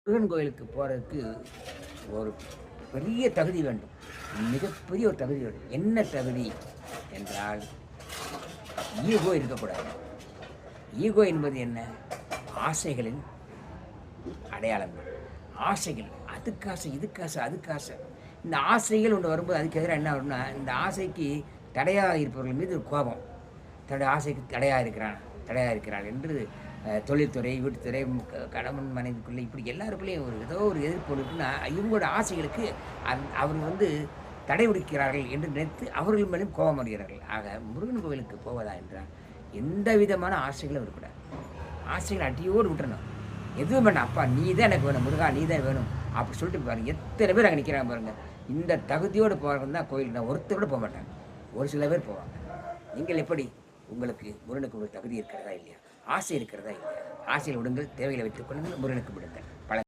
முருகன் கோயிலுக்கு போகிறதுக்கு ஒரு பெரிய தகுதி வேண்டும். மிகப்பெரிய ஒரு தகுதி வேண்டும். என்ன தகுதி என்றால், ஈகோ இருக்கக்கூடாது. ஈகோ என்பது என்ன? ஆசைகளின் அடையாளங்கள். ஆசைகள், அதுக்கு ஆசை, இதுக்கு ஆசை, அதுக்கு ஆசை. இந்த ஆசைகள் ஒன்று வரும்போது அதுக்கு எதிராக என்ன வரும்னா, இந்த ஆசைக்கு தடையாக இருப்பவர்கள் மீது ஒரு கோபம். தன்னுடைய ஆசைக்கு தடையாக இருக்கிறான், தடையாக இருக்கிறாள் என்று தொழில்துறை, வீட்டுத்துறை, கணவன் மனைவிக்குள்ளே இப்படி எல்லாருக்குள்ளேயும் ஒரு ஏதோ ஒரு எதிர்ப்பு இருக்குன்னா, இவங்களோட ஆசைகளுக்கு அவர்கள் தடை விதிக்கிறார்கள் என்று நினைத்து அவர்கள் மேலும் கோபம் அடைகிறார்கள். ஆக முருகன் கோவிலுக்கு போவதா என்றால் எந்த விதமான ஆசைகளும் இருக்கக்கூடாது. ஆசைகளை அடியோடு விட்டுறணும். எதுவும் வேண்டாம், அப்பா நீ தான் எனக்கு வேணும், முருகா நீ தான் வேணும் அப்படி சொல்லிட்டு பாருங்கள். எத்தனை பேர் அங்கே நிற்கிறாங்க பாருங்கள். இந்த தகுதியோடு போகிறவங்க தான் கோயிலுக்கு தான் ஒருத்தர் கூட போக மாட்டாங்க. ஒரு சில பேர் போவாங்க. நீங்கள் எப்படி? உங்களுக்கு முருகனுக்கு ஒரு தகுதி இருக்கிறதா இல்லையா? ஆசை இருக்கிறதா இல்லையா? ஆசையில் விடுங்கள், தேவைகளை வைத்துக் கொள்ளுங்கள், முருகனுக்கு விடுங்கள்.